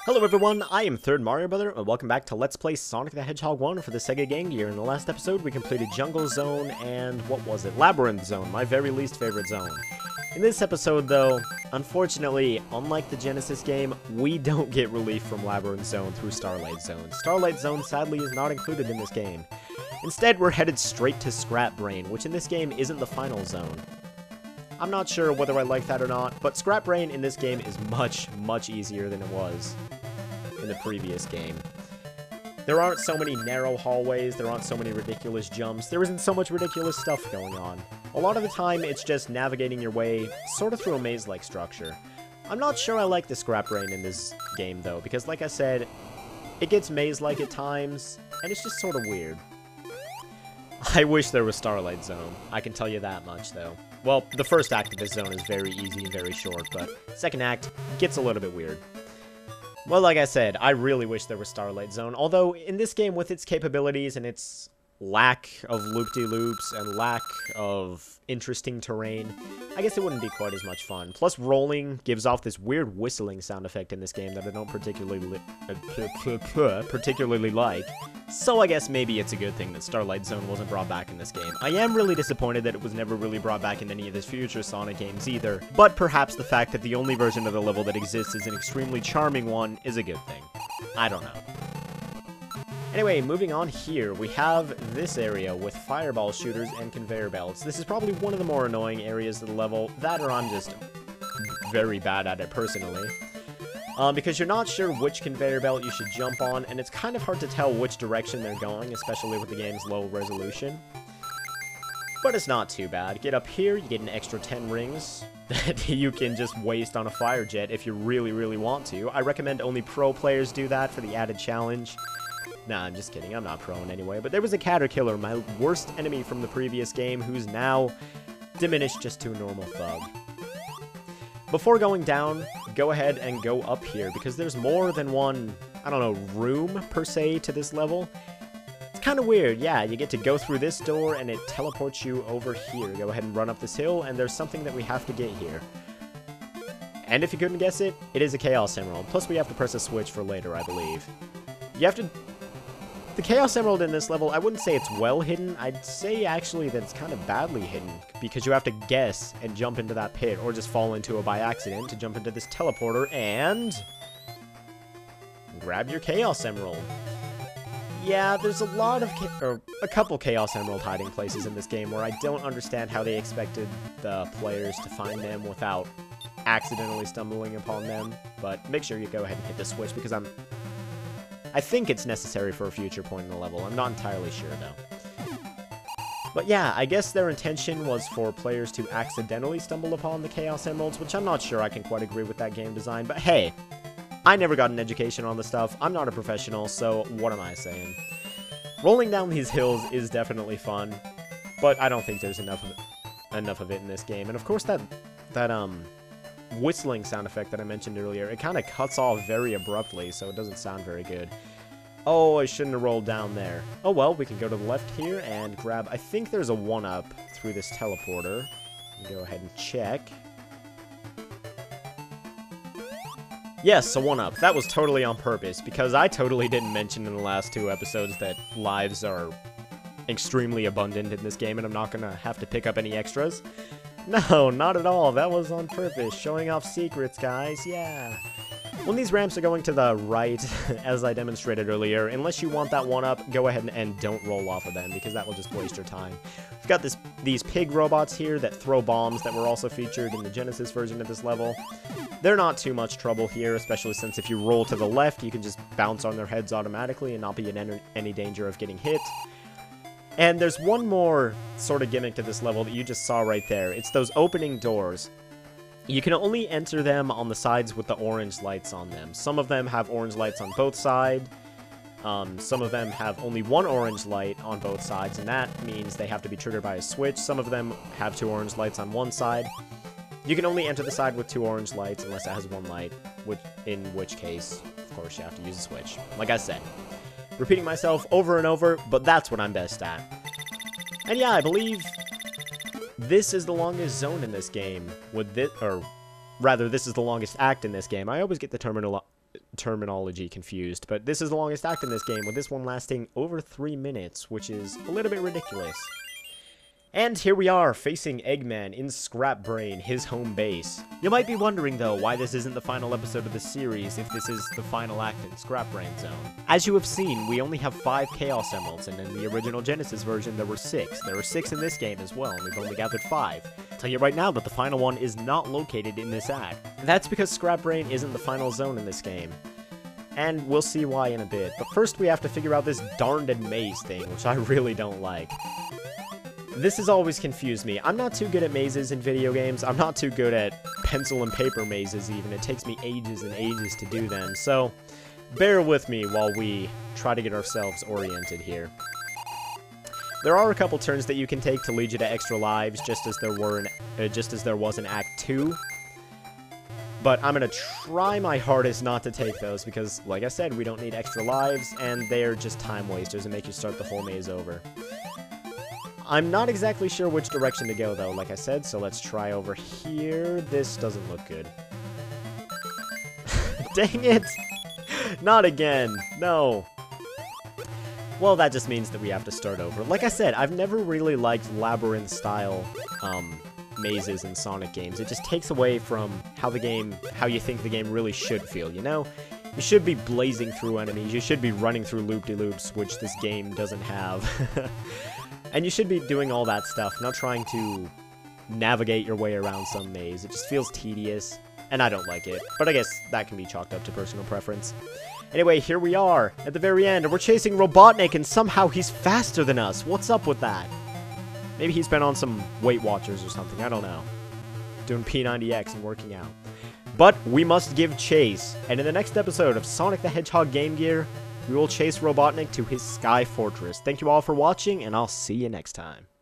Hello everyone, I am Third Mario Brother, and welcome back to Let's Play Sonic the Hedgehog 1 for the Sega Game Gear. In the last episode, we completed Jungle Zone and, what was it? Labyrinth Zone, my very least favorite zone. In this episode, though, unfortunately, unlike the Genesis game, we don't get relief from Labyrinth Zone through Starlight Zone. Starlight Zone, sadly, is not included in this game. Instead, we're headed straight to Scrap Brain, which in this game isn't the final zone. I'm not sure whether I like that or not, but Scrap Brain in this game is much, much easier than it was in the previous game. There aren't so many narrow hallways, there aren't so many ridiculous jumps, there isn't so much ridiculous stuff going on. A lot of the time, it's just navigating your way sort of through a maze-like structure. I'm not sure I like the Scrap Brain in this game, though, because like I said, it gets maze-like at times, and it's just sort of weird. I wish there was Starlight Zone, I can tell you that much, though. Well, the first act of this zone is very easy and very short, but second act gets a little bit weird. Well, like I said, I really wish there was Starlight Zone, although in this game, with its capabilities and its lack of loop-de-loops and lack of interesting terrain, I guess it wouldn't be quite as much fun. Plus, rolling gives off this weird whistling sound effect in this game that I don't particularly like. So I guess maybe it's a good thing that Starlight Zone wasn't brought back in this game. I am really disappointed that it was never really brought back in any of the future Sonic games either, but perhaps the fact that the only version of the level that exists is an extremely charming one is a good thing. I don't know. Anyway, moving on here, we have this area with fireball shooters and conveyor belts. This is probably one of the more annoying areas of the level, that or I'm just very bad at it personally. Because you're not sure which conveyor belt you should jump on, and it's kind of hard to tell which direction they're going, especially with the game's low resolution. But it's not too bad. Get up here, you get an extra 10 rings that you can just waste on a fire jet if you really, really want to. I recommend only pro players do that for the added challenge. Nah, I'm just kidding, I'm not pro in any way. But there was a Caterkiller, my worst enemy from the previous game, who's now diminished just to a normal thug. Before going down, go ahead and go up here, because there's more than one, I don't know, room, per se, to this level. It's kind of weird, yeah, you get to go through this door, and it teleports you over here. Go ahead and run up this hill, and there's something that we have to get here. And if you couldn't guess it, it is a Chaos Emerald. Plus, we have to press a switch for later, I believe. You have to... The Chaos Emerald in this level, I wouldn't say it's well hidden. I'd say, actually, that it's kind of badly hidden, because you have to guess and jump into that pit, or just fall into it by accident to jump into this teleporter and grab your Chaos Emerald. Yeah, there's a lot of, a couple Chaos Emerald hiding places in this game where I don't understand how they expected the players to find them without accidentally stumbling upon them, but make sure you go ahead and hit the switch, because I think it's necessary for a future point in the level. I'm not entirely sure, though. But yeah, I guess their intention was for players to accidentally stumble upon the Chaos Emeralds, which I'm not sure I can quite agree with that game design. But hey, I never got an education on the stuff. I'm not a professional, so what am I saying? Rolling down these hills is definitely fun, but I don't think there's enough of it in this game. And of course, that whistling sound effect that I mentioned earlier, it kind of cuts off very abruptly, so it doesn't sound very good. Oh, I shouldn't have rolled down there. Oh well, we can go to the left here and grab, I think there's a 1-up through this teleporter. Go ahead and check. Yes, a 1-up. That was totally on purpose, because I totally didn't mention in the last 2 episodes that lives are extremely abundant in this game, and I'm not gonna have to pick up any extras. No, not at all. That was on purpose. Showing off secrets, guys. Yeah. When these ramps are going to the right, as I demonstrated earlier, unless you want that 1-up, go ahead and don't roll off of them, because that will just waste your time. We've got these pig robots here that throw bombs that were also featured in the Genesis version of this level. They're not too much trouble here, especially since if you roll to the left, you can just bounce on their heads automatically and not be in any danger of getting hit. And there's one more sort of gimmick to this level that you just saw right there. It's those opening doors. You can only enter them on the sides with the orange lights on them. Some of them have orange lights on both sides. Some of them have only one orange light on both sides, and that means they have to be triggered by a switch. Some of them have 2 orange lights on one side. You can only enter the side with 2 orange lights unless it has 1 light, in which case, of course, you have to use a switch. Like I said. Repeating myself over and over, but that's what I'm best at. And yeah, I believe this is the longest zone in this game. Or rather, this is the longest act in this game. I always get the terminology confused, but this is the longest act in this game, with this one lasting over 3 minutes, which is a little bit ridiculous. And here we are, facing Eggman in Scrap Brain, his home base. You might be wondering, though, why this isn't the final episode of the series if this is the final act in Scrap Brain Zone. As you have seen, we only have 5 Chaos Emeralds, and in the original Genesis version there were 6. There are 6 in this game as well, and we've only gathered 5. I'll tell you right now that the final one is not located in this act. That's because Scrap Brain isn't the final zone in this game. And we'll see why in a bit, but first we have to figure out this darned maze thing, which I really don't like. This has always confused me. I'm not too good at mazes in video games. I'm not too good at pencil and paper mazes even. It takes me ages and ages to do them. So, bear with me while we try to get ourselves oriented here. There are a couple turns that you can take to lead you to extra lives, just as there was in Act 2. But I'm going to try my hardest not to take those because, like I said, we don't need extra lives, and they're just time wasters and make you start the whole maze over. I'm not exactly sure which direction to go, though, like I said, so let's try over here. This doesn't look good. Dang it! Not again! No! Well, that just means that we have to start over. Like I said, I've never really liked labyrinth-style, mazes in Sonic games. It just takes away from how you think the game really should feel, you know? You should be blazing through enemies, you should be running through loop-de-loops, which this game doesn't have. And you should be doing all that stuff, not trying to navigate your way around some maze. It just feels tedious, and I don't like it. But I guess that can be chalked up to personal preference. Anyway, here we are, at the very end, and we're chasing Robotnik, and somehow he's faster than us. What's up with that? Maybe he's been on some Weight Watchers or something, I don't know. Doing P90X and working out. But we must give chase, and in the next episode of Sonic the Hedgehog Game Gear, we will chase Robotnik to his Sky Fortress. Thank you all for watching, and I'll see you next time.